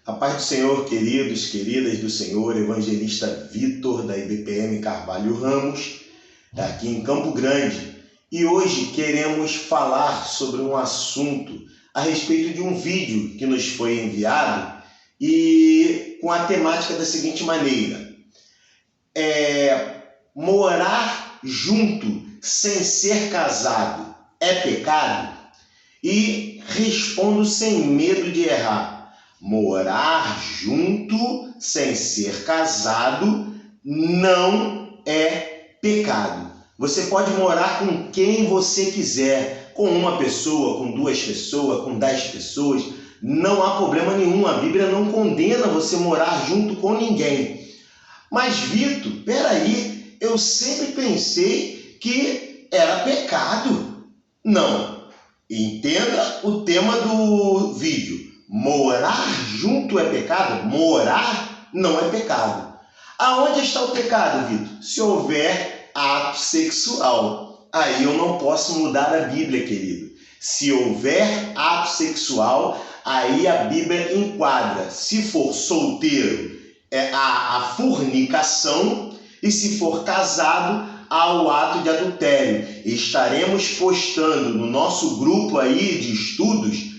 A paz do Senhor, queridos, queridas do Senhor, evangelista Vitor, da IBPM Carvalho Ramos, aqui em Campo Grande. E hoje queremos falar sobre um assunto a respeito de um vídeo que nos foi enviado e com a temática da seguinte maneira: morar junto sem ser casado é pecado? E respondo sem medo de errar. Morar junto sem ser casado não é pecado. Você pode morar com quem você quiser, com uma pessoa, com duas pessoas, com 10 pessoas, não há problema nenhum. A Bíblia não condena você morar junto com ninguém. Mas, Vitor, peraí, eu sempre pensei que era pecado. Não. Entenda o tema do vídeo. Morar junto é pecado? Morar não é pecado. Aonde está o pecado, Vitor? Se houver ato sexual. Aí eu não posso mudar a Bíblia, querido. Se houver ato sexual, aí a Bíblia enquadra. Se for solteiro, é a fornicação, e se for casado, há o ato de adultério. Estaremos postando no nosso grupo aí de estudos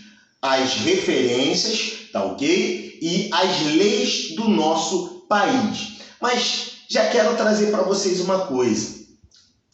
as referências, tá ok? E as leis do nosso país. Mas já quero trazer para vocês uma coisa.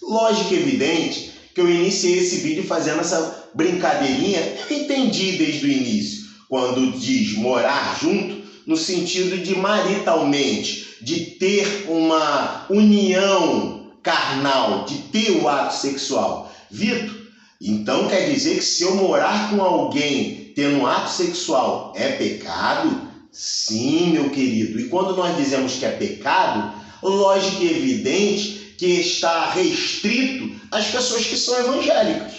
Lógico e evidente que eu iniciei esse vídeo fazendo essa brincadeirinha. Eu entendi desde o início, quando diz morar junto, no sentido de maritalmente, de ter uma união carnal, de ter o ato sexual. Vitor, então quer dizer que se eu morar com alguém tendo um ato sexual é pecado? Sim, meu querido. E quando nós dizemos que é pecado, lógico e evidente que está restrito às pessoas que são evangélicas.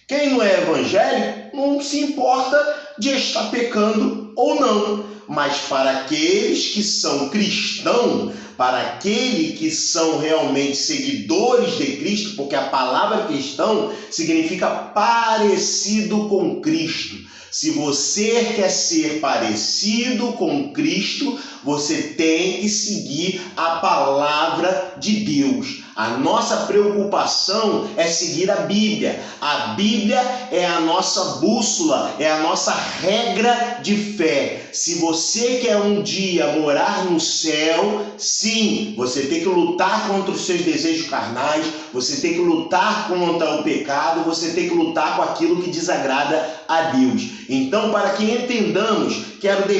Quem não é evangélico não se importa de estar pecando ou não. Mas para aqueles que são cristãos, para aqueles que são realmente seguidores de Cristo, porque a palavra cristão significa parecido com Cristo. Se você quer ser parecido com Cristo, você tem que seguir a palavra de Deus. A nossa preocupação é seguir a Bíblia. A Bíblia é a nossa bússola, é a nossa regra de fé. Se você quer um dia morar no céu, sim, você tem que lutar contra os seus desejos carnais, você tem que lutar contra o pecado, você tem que lutar com aquilo que desagrada a Deus. Então, para que entendamos, quero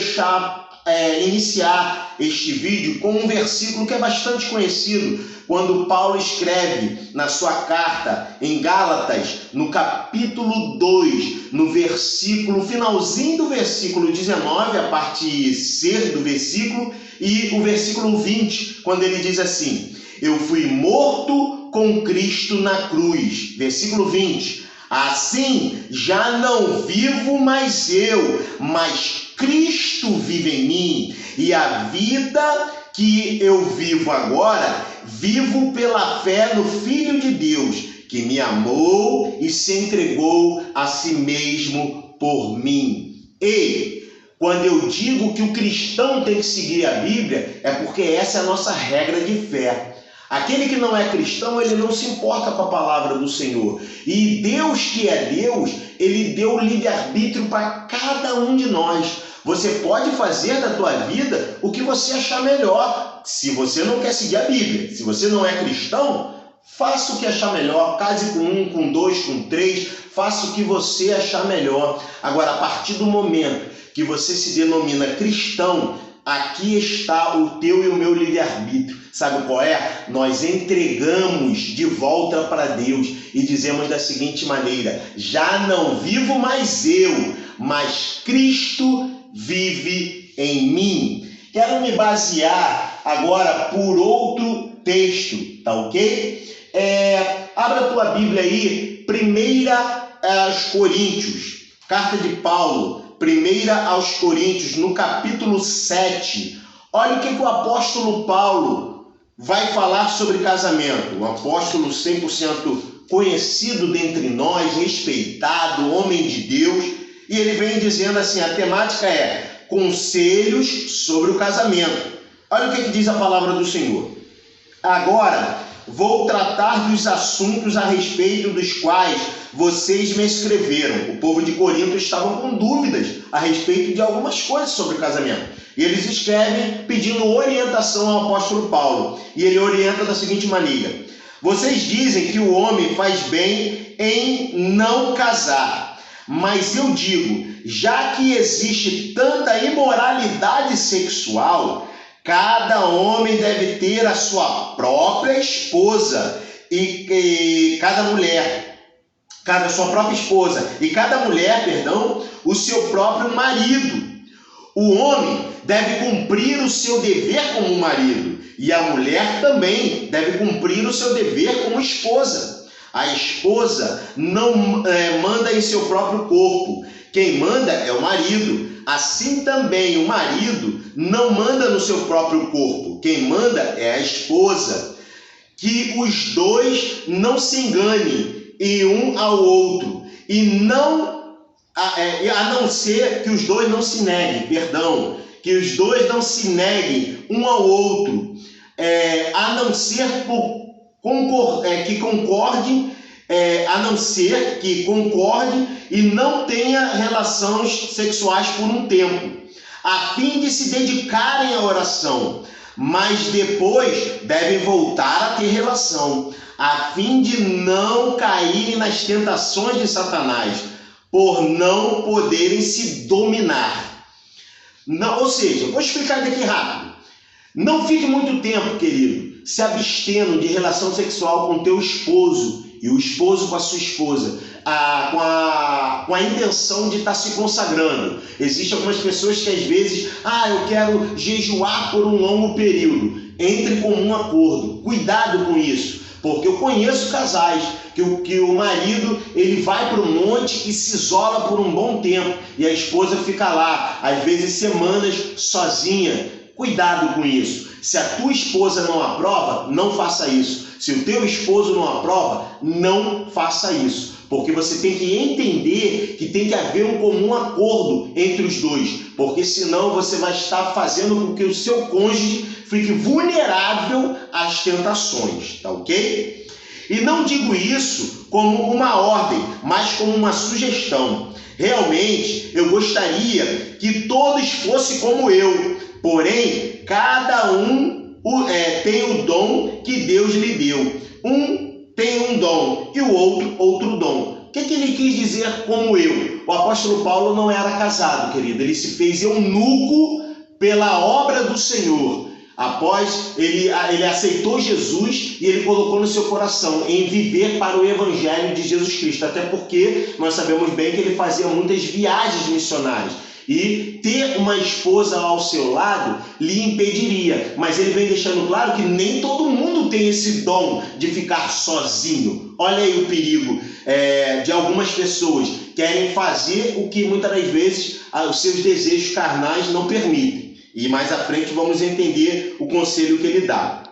iniciar este vídeo com um versículo que é bastante conhecido, quando Paulo escreve na sua carta em Gálatas, no capítulo 2, no finalzinho do versículo 19, a parte C do versículo, e o versículo 20, quando ele diz assim: eu fui morto com Cristo na cruz. Versículo 20. Assim, já não vivo mais eu, mas Cristo vive em mim. E a vida que eu vivo agora, vivo pela fé no Filho de Deus, que me amou e se entregou a si mesmo por mim. Ei, quando eu digo que o cristão tem que seguir a Bíblia, é porque essa é a nossa regra de fé. Aquele que não é cristão, ele não se importa com a palavra do Senhor. E Deus, que é Deus, ele deu livre-arbítrio para cada um de nós. Você pode fazer da tua vida o que você achar melhor. Se você não quer seguir a Bíblia, se você não é cristão, faça o que achar melhor. Case com um, com dois, com três, faça o que você achar melhor. Agora, a partir do momento que você se denomina cristão, aqui está o teu e o meu livre-arbítrio. Sabe qual é? Nós entregamos de volta para Deus e dizemos da seguinte maneira: já não vivo mais eu, mas Cristo vive em mim. Quero me basear agora por outro texto, tá ok? Abra a tua Bíblia aí, 1 aos Coríntios, carta de Paulo, 1 aos Coríntios, no capítulo 7. Olha o que o apóstolo Paulo vai falar sobre casamento. Um apóstolo 100% conhecido dentre nós, respeitado, homem de Deus. E ele vem dizendo assim, a temática é: conselhos sobre o casamento. Olha o que diz a palavra do Senhor. Agora vou tratar dos assuntos a respeito dos quais vocês me escreveram. O povo de Corinto estavam com dúvidas a respeito de algumas coisas sobre o casamento. E eles escrevem pedindo orientação ao apóstolo Paulo. E ele orienta da seguinte maneira: vocês dizem que o homem faz bem em não casar. Mas eu digo, já que existe tanta imoralidade sexual, cada homem deve ter a sua própria esposa e cada mulher, sua própria esposa e cada mulher, o seu próprio marido. O homem deve cumprir o seu dever como marido e a mulher também deve cumprir o seu dever como esposa. A esposa não manda em seu próprio corpo. Quem manda é o marido. Assim também o marido não manda no seu próprio corpo. Quem manda é a esposa. Que os dois não se enganem e um ao outro. A não ser que os dois não se neguem. Que os dois não se neguem um ao outro. A não ser que concordem, e não tenha relações sexuais por um tempo, a fim de se dedicarem à oração, mas depois devem voltar a ter relação, a fim de não caírem nas tentações de Satanás, por não poderem se dominar. Não, ou seja, vou explicar isso aqui rápido. Não fique muito tempo, querido, se abstendo de relação sexual com teu esposo e o esposo com a sua esposa, com a intenção de estar se consagrando. Existem algumas pessoas que às vezes, eu quero jejuar por um longo período. Entre em comum acordo. Cuidado com isso, porque eu conheço casais que o marido ele vai para o monte e se isola por um bom tempo e a esposa fica lá, às vezes semanas, sozinha. Cuidado com isso. Se a tua esposa não aprova, não faça isso. Se o teu esposo não aprova, não faça isso. Porque você tem que entender que tem que haver um comum acordo entre os dois. Porque senão você vai estar fazendo com que o seu cônjuge fique vulnerável às tentações. Tá ok? E não digo isso como uma ordem, mas como uma sugestão. Realmente, eu gostaria que todos fossem como eu. Porém, cada um tem o dom que Deus lhe deu. Um tem um dom e o outro, outro dom. O que ele quis dizer como eu? O apóstolo Paulo não era casado, querido. Ele se fez eunuco pela obra do Senhor. Após ele aceitou Jesus e ele colocou no seu coração em viver para o evangelho de Jesus Cristo. Até porque nós sabemos bem que ele fazia muitas viagens missionárias. E ter uma esposa ao seu lado lhe impediria. Mas ele vem deixando claro que nem todo mundo tem esse dom de ficar sozinho. Olha aí o perigo de algumas pessoas querem fazer o que muitas das vezes os seus desejos carnais não permitem. E mais à frente vamos entender o conselho que ele dá.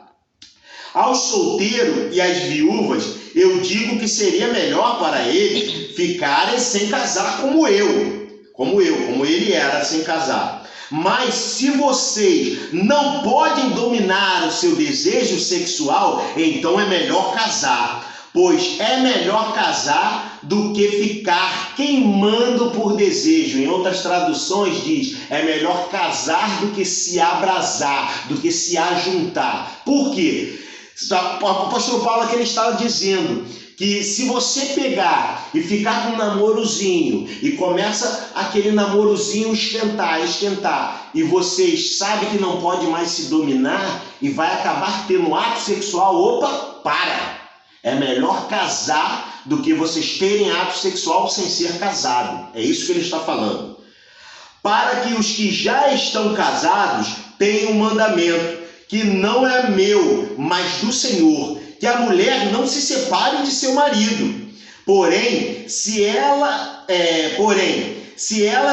Aos solteiros e às viúvas, eu digo que seria melhor para eles ficarem sem casar como ele era sem casar. Mas se vocês não podem dominar o seu desejo sexual, então é melhor casar. Pois é melhor casar do que ficar queimando por desejo. Em outras traduções diz, é melhor casar do que se abrasar, do que se ajuntar. Por quê? O apóstolo Paulo aqui ele estava dizendo que se você pegar e ficar com um namorozinho e começa aquele namorozinho esquentar e vocês sabem que não pode mais se dominar e vai acabar tendo ato sexual, para! É melhor casar do que vocês terem ato sexual sem ser casado. É isso que ele está falando. Para que os que já estão casados tenham um mandamento, que não é meu, mas do Senhor, que a mulher não se separe de seu marido. Porém, se ela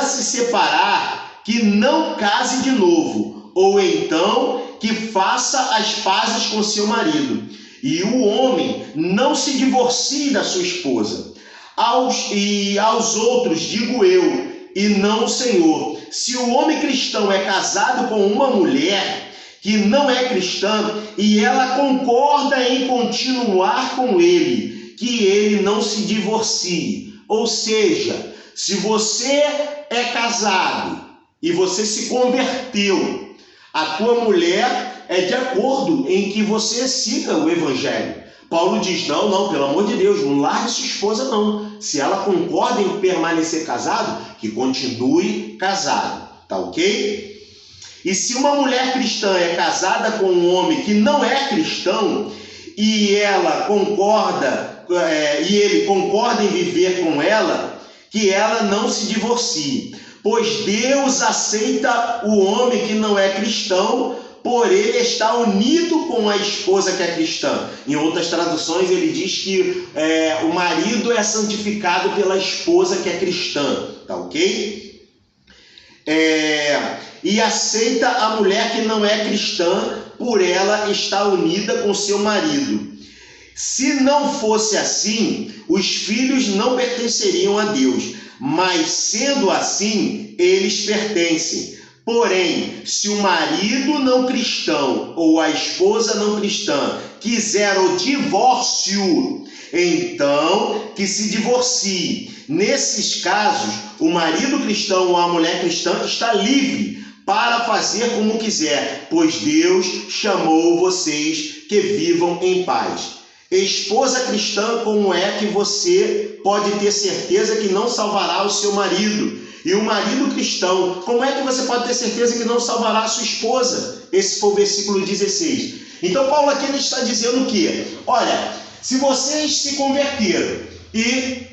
se separar, que não case de novo, ou então que faça as pazes com seu marido. E o homem não se divorcie da sua esposa. Aos outros digo eu, e não o Senhor, se o homem cristão é casado com uma mulher que não é cristã e ela concorda em continuar com ele, que ele não se divorcie. Ou seja, se você é casado e você se converteu, a tua mulher é de acordo em que você siga o evangelho. Paulo diz, não, pelo amor de Deus, não largue sua esposa não. Se ela concorda em permanecer casado, que continue casado, tá ok? E se uma mulher cristã é casada com um homem que não é cristão e ela concorda, e ele concorda em viver com ela, que ela não se divorcie, pois Deus aceita o homem que não é cristão, por ele está unido com a esposa que é cristã. Em outras traduções ele diz que o marido é santificado pela esposa que é cristã, tá ok? E aceita a mulher que não é cristã, por ela estar unida com seu marido. Se não fosse assim, os filhos não pertenceriam a Deus, mas sendo assim, eles pertencem. Porém, se o marido não cristão ou a esposa não cristã quiser o divórcio, então que se divorcie. Nesses casos, o marido cristão ou a mulher cristã está livre para fazer como quiser, pois Deus chamou vocês que vivam em paz. Esposa cristã, como é que você pode ter certeza que não salvará o seu marido? E o marido cristão, como é que você pode ter certeza que não salvará a sua esposa? Esse foi o versículo 16. Então Paulo aqui ele está dizendo que, olha, se vocês se converteram e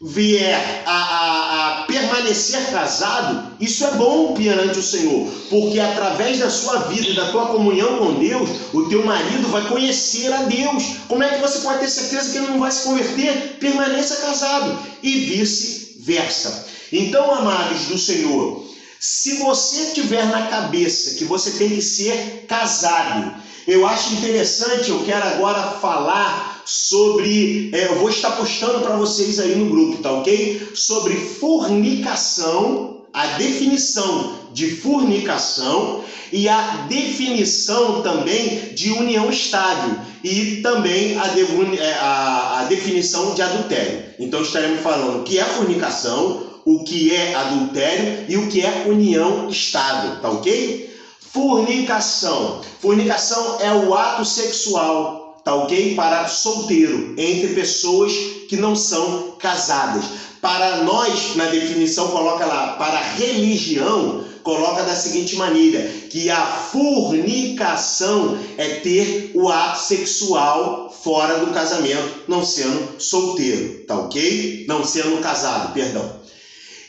vier a permanecer casado, isso é bom perante o Senhor, porque através da sua vida e da tua comunhão com Deus, o teu marido vai conhecer a Deus. Como é que você pode ter certeza que ele não vai se converter? Permaneça casado e vice-versa. Então, amados do Senhor, se você tiver na cabeça que você tem que ser casado, eu acho interessante, eu quero agora falar sobre, eu vou estar postando para vocês aí no grupo, tá ok? Sobre fornicação, a definição de fornicação e a definição também de união estável e também a definição de adultério. Então estaremos falando o que é fornicação, o que é adultério e o que é união estável, tá ok? Fornicação. Fornicação é o ato sexual, tá ok? Para solteiro, entre pessoas que não são casadas. Para nós, na definição, coloca lá, para religião, coloca da seguinte maneira, que a fornicação é ter o ato sexual fora do casamento, não sendo solteiro, tá ok? Não sendo casado, perdão.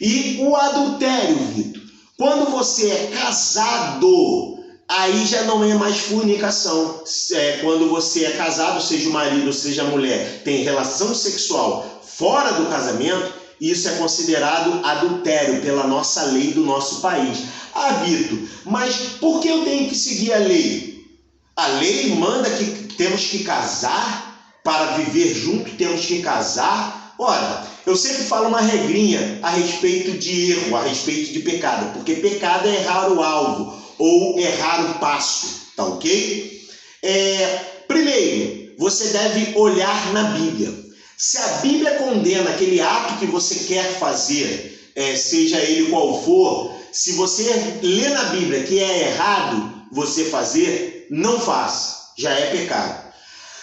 E o adultério, Vitor, quando você é casado, aí já não é mais fornicação. Quando você é casado, seja o marido ou seja a mulher, tem relação sexual fora do casamento, isso é considerado adultério pela nossa lei do nosso país. Ah, Vitor, mas por que eu tenho que seguir a lei? A lei manda que temos que casar, para viver junto temos que casar. Ora, eu sempre falo uma regrinha a respeito de erro, a respeito de pecado, porque pecado é errar o alvo ou errar o passo, tá ok? Primeiro, você deve olhar na Bíblia. Se a Bíblia condena aquele ato que você quer fazer, seja ele qual for, se você lê na Bíblia que é errado você fazer, não faça, já é pecado.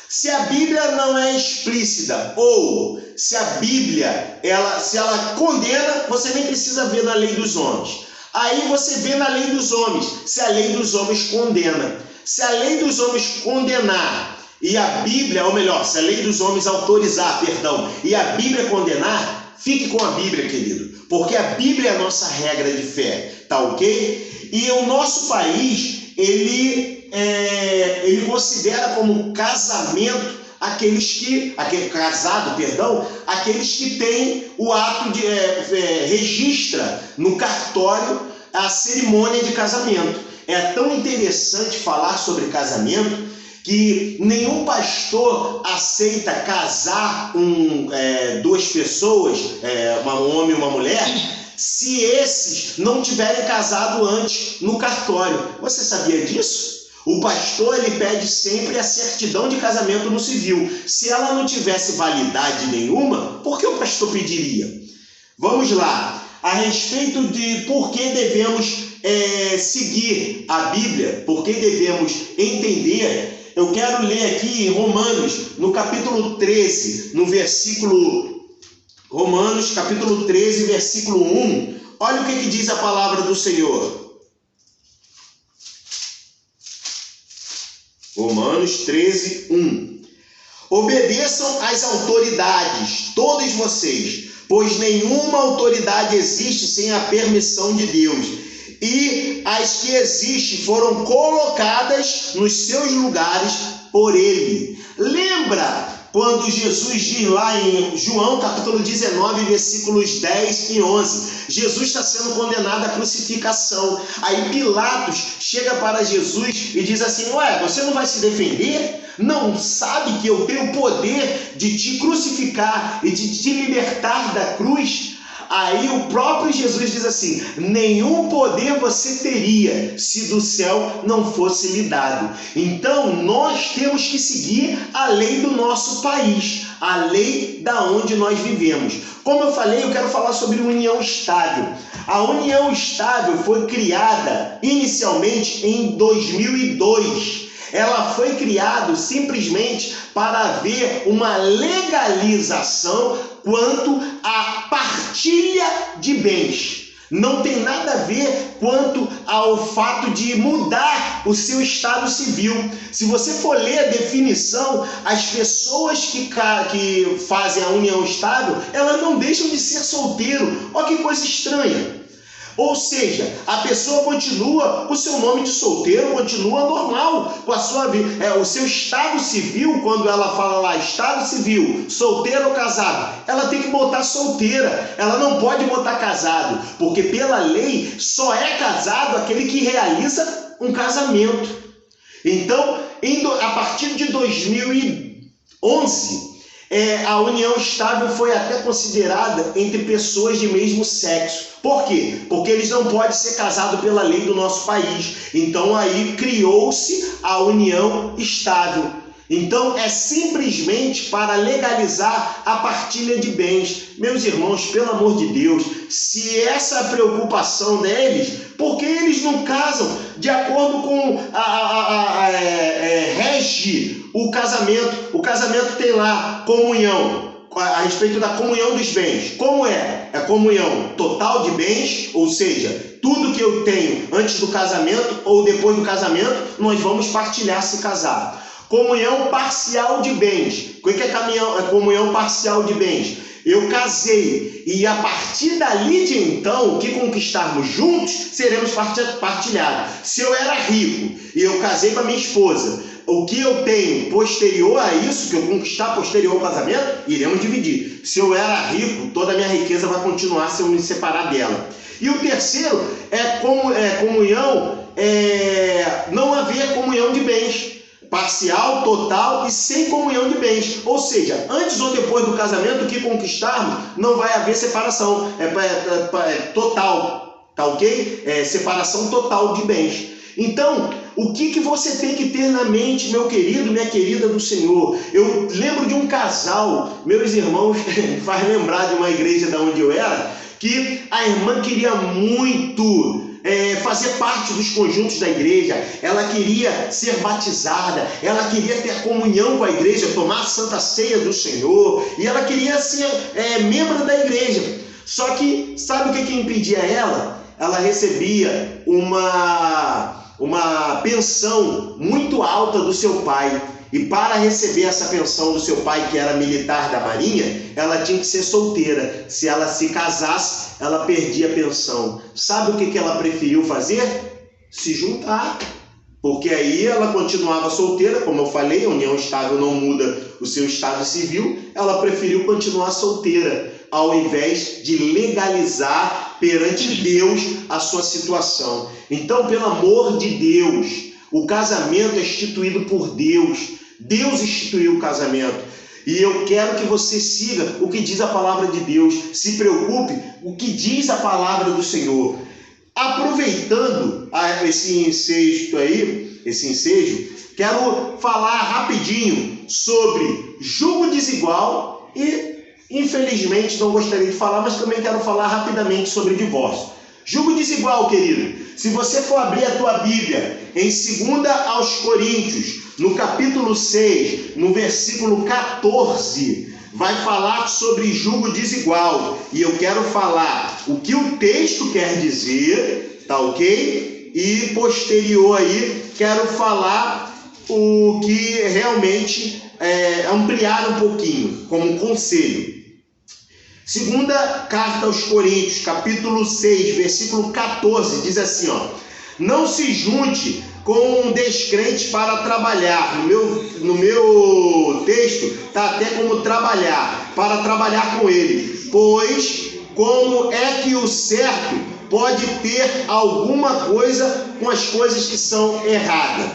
Se a Bíblia não é explícita, ou se a Bíblia, se ela condena, você nem precisa ver na lei dos homens. Aí você vê na lei dos homens, se a lei dos homens condena. Se a lei dos homens condenar, e a Bíblia, ou melhor, se a lei dos homens autorizar, e a Bíblia condenar, fique com a Bíblia, querido, porque a Bíblia é a nossa regra de fé, tá ok? E o nosso país, ele considera como casamento aqueles que têm o ato de registra no cartório a cerimônia de casamento. É tão interessante falar sobre casamento que nenhum pastor aceita casar duas pessoas, um homem e uma mulher, se esses não tiverem casado antes no cartório. Você sabia disso? O pastor, ele pede sempre a certidão de casamento no civil. Se ela não tivesse validade nenhuma, por que o pastor pediria? Vamos lá. A respeito de por que devemos seguir a Bíblia, por que devemos entender, eu quero ler aqui em Romanos, no capítulo 13, no versículo... Romanos, capítulo 13, versículo 1. Olha o que diz a palavra do Senhor. Romanos 13, 1. Obedeçam às autoridades, todos vocês, pois nenhuma autoridade existe sem a permissão de Deus. E as que existem foram colocadas nos seus lugares por Ele. Lembra quando Jesus diz lá em João capítulo 19, versículos 10 e 11, Jesus está sendo condenado à crucificação. Aí Pilatos chega para Jesus e diz assim: ué, você não vai se defender? Não sabe que eu tenho o poder de te crucificar e de te libertar da cruz? Aí o próprio Jesus diz assim: nenhum poder você teria se do céu não fosse lhe dado. Então nós temos que seguir a lei do nosso país, a lei da onde nós vivemos. Como eu falei, eu quero falar sobre união estável. A união estável foi criada inicialmente em 2002. Ela foi criada simplesmente para haver uma legalização quanto à partilha de bens. Não tem nada a ver quanto ao fato de mudar o seu estado civil. Se você for ler a definição, as pessoas que fazem a união estável, elas não deixam de ser solteiro. Olha que coisa estranha. Ou seja, a pessoa continua, o seu nome de solteiro continua normal, com a sua vida. O seu estado civil, quando ela fala lá, estado civil, solteiro ou casado, ela tem que botar solteira, ela não pode botar casado, porque pela lei só é casado aquele que realiza um casamento. Então, a partir de 2011, a união estável foi até considerada entre pessoas de mesmo sexo. Por quê? Porque eles não podem ser casados pela lei do nosso país. Então aí criou-se a união estável. Então é simplesmente para legalizar a partilha de bens. Meus irmãos, pelo amor de Deus, se essa é a preocupação deles, por que eles não casam de acordo com rege o casamento? O casamento tem lá comunhão, a respeito da comunhão dos bens. Como é? É comunhão total de bens, ou seja, tudo que eu tenho antes do casamento ou depois do casamento, nós vamos partilhar se casar. Comunhão parcial de bens. O que é comunhão parcial de bens? Eu casei e a partir dali de então, o que conquistarmos juntos, seremos partilhados. Se eu era rico e eu casei com a minha esposa, o que eu tenho posterior a isso, que eu conquistar posterior ao casamento, iremos dividir. Se eu era rico, toda a minha riqueza vai continuar se eu me separar dela. E o terceiro é comunhão, não haver comunhão de bens. Parcial, total e sem comunhão de bens. Ou seja, antes ou depois do casamento, o que conquistarmos, não vai haver separação. Total, tá ok? Separação total de bens. Então, o que você tem que ter na mente, meu querido, minha querida do Senhor? Eu lembro de um casal, meus irmãos, faz lembrar de uma igreja da onde eu era, que a irmã queria muito fazer parte dos conjuntos da igreja, ela queria ser batizada, ela queria ter comunhão com a igreja, tomar a Santa Ceia do Senhor, e ela queria ser membro da igreja. Só que, sabe o que impedia ela? Ela recebia uma pensão muito alta do seu pai. E para receber essa pensão do seu pai, que era militar da Marinha, ela tinha que ser solteira. Se ela se casasse, ela perdia a pensão. Sabe o que ela preferiu fazer? Se juntar. Porque aí ela continuava solteira, como eu falei, a união estável não muda o seu estado civil. Ela preferiu continuar solteira, ao invés de legalizar perante Deus a sua situação. Então, pelo amor de Deus, o casamento é instituído por Deus. Deus instituiu o casamento. E eu quero que você siga o que diz a palavra de Deus. Se preocupe o que diz a palavra do Senhor. Aproveitando esse ensejo, quero falar rapidinho sobre jugo desigual e, infelizmente, não gostaria de falar, mas também quero falar rapidamente sobre divórcio. Jugo desigual, querido. Se você for abrir a tua Bíblia em 2 aos Coríntios, no capítulo 6, no versículo 14, vai falar sobre jugo desigual. E eu quero falar o que o texto quer dizer, tá ok? E posterior aí, quero falar o que realmente ampliar um pouquinho, como conselho. Segunda carta aos Coríntios, capítulo 6, versículo 14, diz assim, não se junte com um descrente para trabalhar. No meu texto está até como trabalhar, para trabalhar com ele. Pois como é que o certo pode ter alguma coisa com as coisas que são erradas?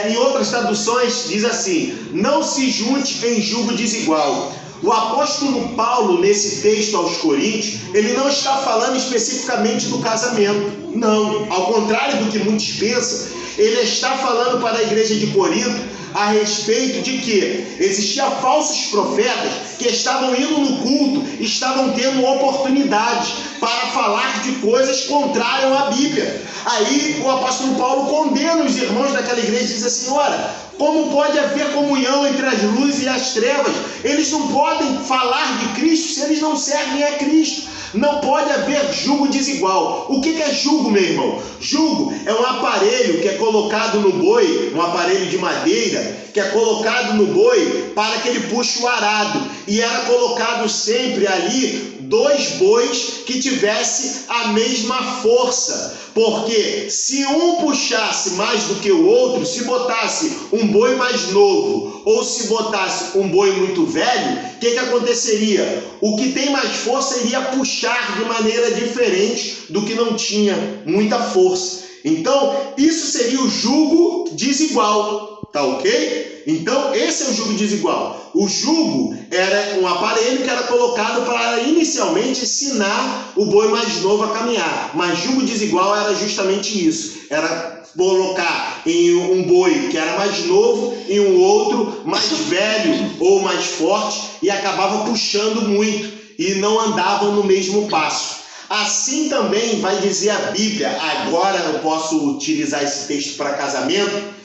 Em outras traduções diz assim, não se junte em jugo desigual. O apóstolo Paulo, nesse texto aos Coríntios, ele não está falando especificamente do casamento. Não, ao contrário do que muitos pensam, ele está falando para a igreja de Corinto a respeito de que existiam falsos profetas que estavam indo no culto, estavam tendo oportunidades para falar de coisas contrárias à Bíblia. Aí o apóstolo Paulo condena os irmãos daquela igreja e diz assim, ora, como pode haver comunhão entre as luzes e as trevas? Eles não podem falar de Cristo se eles não servem a Cristo. Não pode haver jugo desigual. O que é jugo, meu irmão? Jugo é um aparelho que é colocado no boi, um aparelho de madeira, que é colocado no boi para que ele puxe o arado. E era colocado sempre ali 2 bois que tivessem a mesma força. Porque se um puxasse mais do que o outro, se botasse um boi mais novo ou se botasse um boi muito velho, o que aconteceria? O que tem mais força iria puxar de maneira diferente do que não tinha muita força. Então, isso seria o jugo desigual, tá ok? Então, esse é o jugo desigual. O jugo era um aparelho que era colocado para inicialmente ensinar o boi mais novo a caminhar. Mas jugo desigual era justamente isso. Era colocar em um boi que era mais novo e um outro mais velho ou mais forte e acabava puxando muito e não andavam no mesmo passo. Assim também vai dizer a Bíblia, agora eu posso utilizar esse texto para casamento.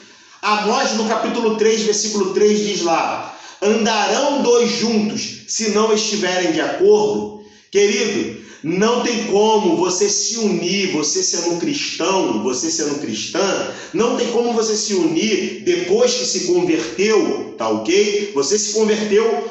Amós, no capítulo 3, versículo 3, diz lá, andarão 2 juntos se não estiverem de acordo? Querido, não tem como você se unir, você sendo cristão, você sendo cristã, não tem como você se unir depois que se converteu, tá ok? Você se converteu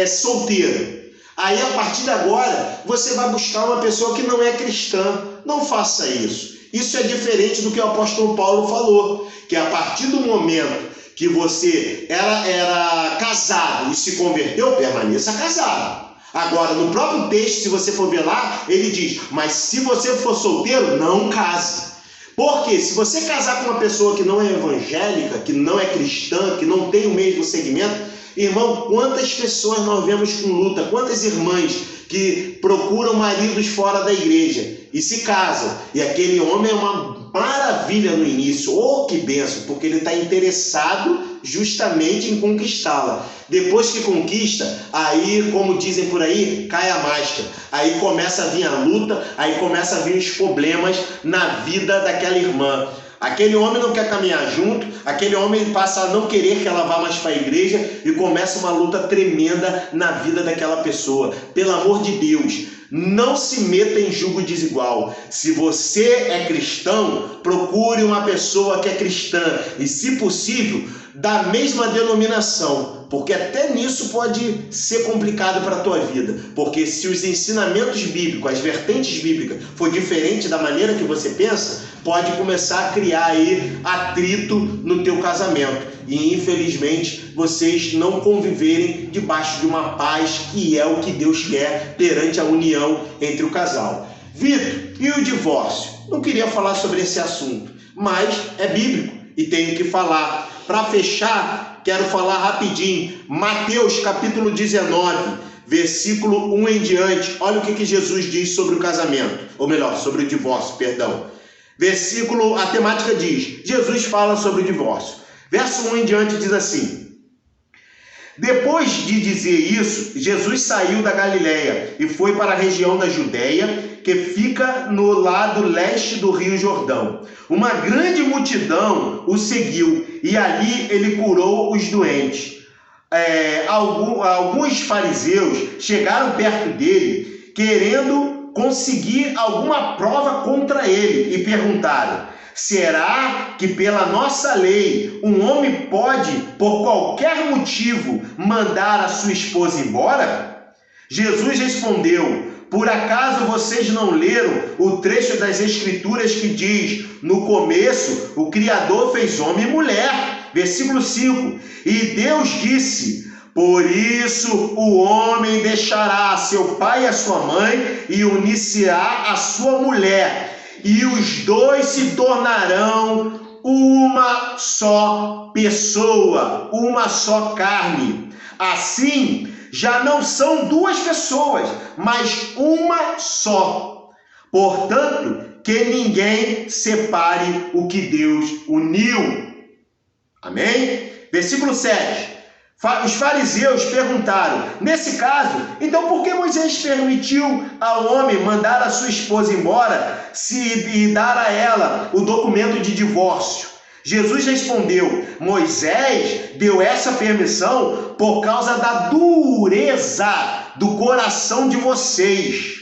solteiro. Aí, a partir de agora, você vai buscar uma pessoa que não é cristã. Não faça isso. Isso é diferente do que o apóstolo Paulo falou, que a partir do momento que você era casado e se converteu, permaneça casado. Agora, no próprio texto, se você for ver lá, ele diz, mas se você for solteiro, não case. Porque se você casar com uma pessoa que não é evangélica, que não é cristã, que não tem o mesmo segmento, irmão, quantas pessoas nós vemos com luta, quantas irmãs que procuram maridos fora da igreja e se casam, e aquele homem é uma maravilha no início, que bênção, porque ele está interessado justamente em conquistá-la. Depois que conquista, aí, como dizem por aí, cai a máscara, aí começa a vir a luta, aí começa a vir os problemas na vida daquela irmã. Aquele homem não quer caminhar junto, aquele homem passa a não querer que ela vá mais para a igreja e começa uma luta tremenda na vida daquela pessoa. Pelo amor de Deus, não se meta em jugo desigual. Se você é cristão, procure uma pessoa que é cristã e, se possível, da mesma denominação, porque até nisso pode ser complicado para a tua vida, porque se os ensinamentos bíblicos, as vertentes bíblicas for diferente da maneira que você pensa, pode começar a criar aí atrito no teu casamento e infelizmente vocês não conviverem debaixo de uma paz que é o que Deus quer perante a união entre o casal. Vitor, e o divórcio? Não queria falar sobre esse assunto, mas é bíblico e tenho que falar. Para fechar, quero falar rapidinho. Mateus capítulo 19, versículo 1 em diante. Olha o que Jesus diz sobre o casamento, ou melhor, sobre o divórcio, perdão. A temática diz, Jesus fala sobre o divórcio. Verso 1 em diante diz assim: depois de dizer isso, Jesus saiu da Galileia e foi para a região da Judeia, que fica no lado leste do Rio Jordão. Uma grande multidão o seguiu e ali ele curou os doentes. Alguns fariseus chegaram perto dele, querendo conseguir alguma prova contra ele, e perguntaram: será que pela nossa lei um homem pode, por qualquer motivo, mandar a sua esposa embora? Jesus respondeu: por acaso vocês não leram o trecho das Escrituras que diz: no começo o Criador fez homem e mulher? Versículo 5. E Deus disse: por isso o homem deixará seu pai e a sua mãe e unir-se-á à sua mulher, e os dois se tornarão uma só pessoa, uma só carne. Assim, já não são duas pessoas, mas uma só. Portanto, que ninguém separe o que Deus uniu. Amém? Versículo 7. Os fariseus perguntaram: nesse caso, então por que Moisés permitiu ao homem mandar a sua esposa embora e dar a ela o documento de divórcio? Jesus respondeu: Moisés deu essa permissão por causa da dureza do coração de vocês.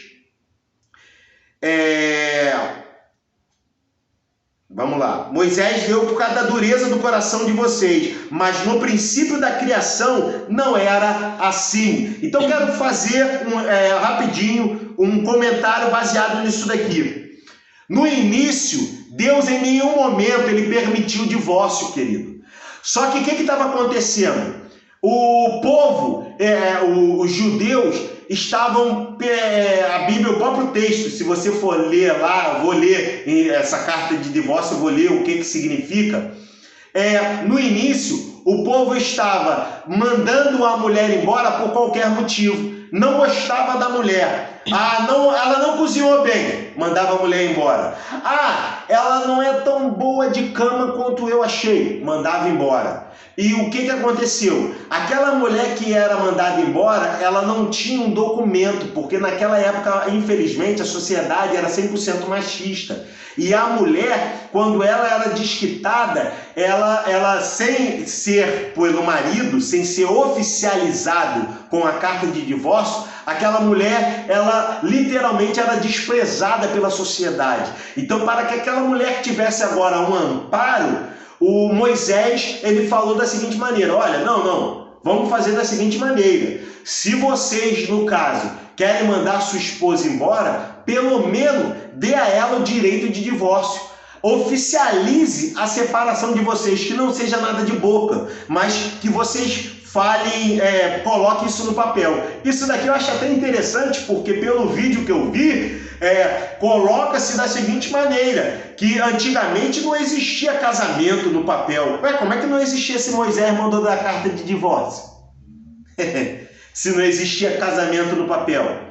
Vamos lá. Moisés deu por causa da dureza do coração de vocês, mas no princípio da criação não era assim. Então quero fazer rapidinho um comentário baseado nisso daqui. No início, Deus em nenhum momento ele permitiu o divórcio, querido. Só que o que estava acontecendo? O povo, os judeus, estavam, a Bíblia, o próprio texto, se você for ler lá, eu vou ler essa carta de divórcio, eu vou ler o que significa. No início, o povo estava mandando a mulher embora por qualquer motivo. Não gostava da mulher. Ela não cozinhou bem, mandava a mulher embora. Ela não é tão boa de cama quanto eu achei, mandava embora. E o que aconteceu? Aquela mulher que era mandada embora, ela não tinha um documento, porque naquela época, infelizmente, a sociedade era 100% machista. E a mulher, quando ela era desquitada, ela sem ser pelo marido, sem ser oficializado com a carta de divórcio, aquela mulher, ela literalmente era desprezada pela sociedade. Então, para que aquela mulher tivesse agora um amparo, o Moisés, ele falou da seguinte maneira: olha, não, vamos fazer da seguinte maneira. Se vocês, no caso, querem mandar sua esposa embora, pelo menos dê a ela o direito de divórcio. Oficialize a separação de vocês, que não seja nada de boca, mas que vocês falem, coloquem isso no papel. Isso daqui eu acho até interessante, porque pelo vídeo que eu vi, coloca-se da seguinte maneira, que antigamente não existia casamento no papel. Como é que não existia se Moisés mandou dar carta de divórcio? Se não existia casamento no papel.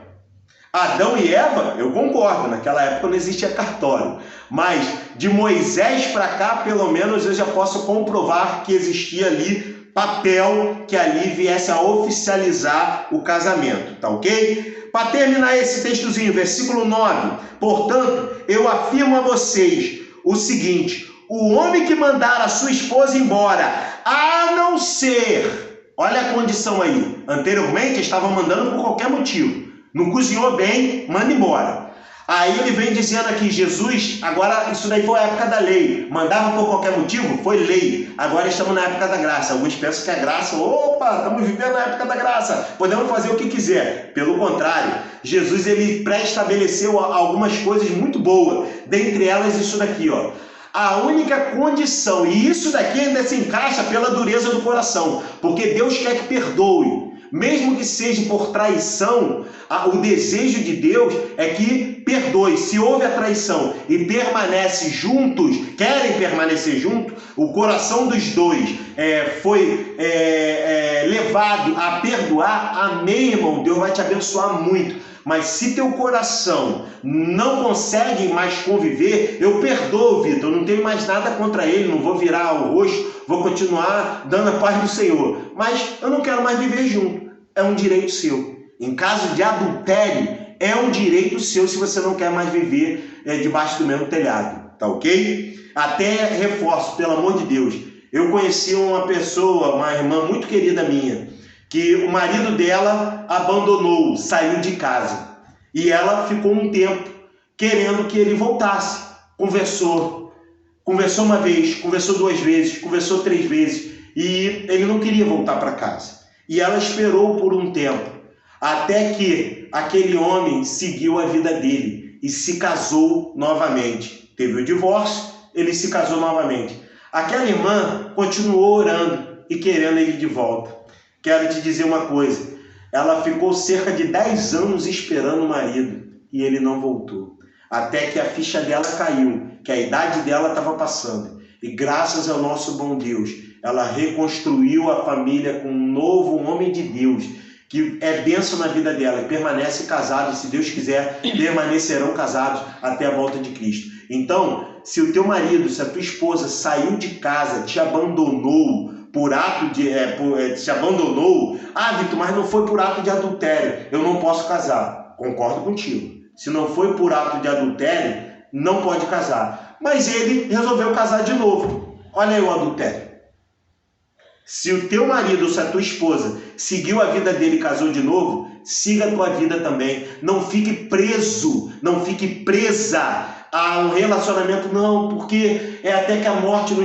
Adão e Eva, eu concordo, naquela época não existia cartório. Mas de Moisés para cá, pelo menos eu já posso comprovar que existia ali papel que ali viesse a oficializar o casamento, tá ok? Para terminar esse textozinho, versículo 9: portanto, eu afirmo a vocês o seguinte: o homem que mandar a sua esposa embora, a não ser, olha a condição aí, anteriormente estava mandando por qualquer motivo, não cozinhou bem, manda embora. Aí ele vem dizendo aqui, Jesus, agora isso daí foi a época da lei, mandava por qualquer motivo, foi lei, agora estamos na época da graça. Alguns pensam que a graça, estamos vivendo na época da graça, podemos fazer o que quiser. Pelo contrário, Jesus ele pré-estabeleceu algumas coisas muito boas, dentre elas isso daqui, ó. A única condição, e isso daqui ainda se encaixa pela dureza do coração, porque Deus quer que perdoe. mesmo que seja por traição, o desejo de Deus é que perdoe. Se houve a traição e permanece juntos, querem permanecer juntos, o coração dos dois foi levado a perdoar, amém, irmão? Deus vai te abençoar muito. Mas se teu coração não consegue mais conviver, eu perdoo, Vitor, eu não tenho mais nada contra ele, não vou virar o rosto, vou continuar dando a paz do Senhor. Mas eu não quero mais viver junto. É um direito seu. Em caso de adultério, é um direito seu se você não quer mais viver debaixo do mesmo telhado. Tá ok? Até reforço, pelo amor de Deus. Eu conheci uma pessoa, uma irmã muito querida minha, que o marido dela abandonou, saiu de casa. E ela ficou um tempo querendo que ele voltasse. Conversou uma vez, conversou 2 vezes, conversou 3 vezes. E ele não queria voltar para casa. E ela esperou por um tempo, até que aquele homem seguiu a vida dele e se casou novamente. Teve o divórcio, ele se casou novamente. Aquela irmã continuou orando e querendo ele de volta. Quero te dizer uma coisa, ela ficou cerca de 10 anos esperando o marido e ele não voltou. Até que a ficha dela caiu, que a idade dela estava passando. E graças ao nosso bom Deus, ela reconstruiu a família com um novo homem de Deus, que é bênção na vida dela e permanece casado, e se Deus quiser, permanecerão casados até a volta de Cristo. Então, se o teu marido, se a tua esposa saiu de casa, te abandonou, por ato de... te abandonou, Vitor, mas não foi por ato de adultério, eu não posso casar. Concordo contigo. Se não foi por ato de adultério, não pode casar. Mas ele resolveu casar de novo. Olha aí o adultério. Se o teu marido ou se a tua esposa seguiu a vida dele e casou de novo, siga a tua vida também. Não fique preso, não fique presa a um relacionamento, não, porque é até que a morte nos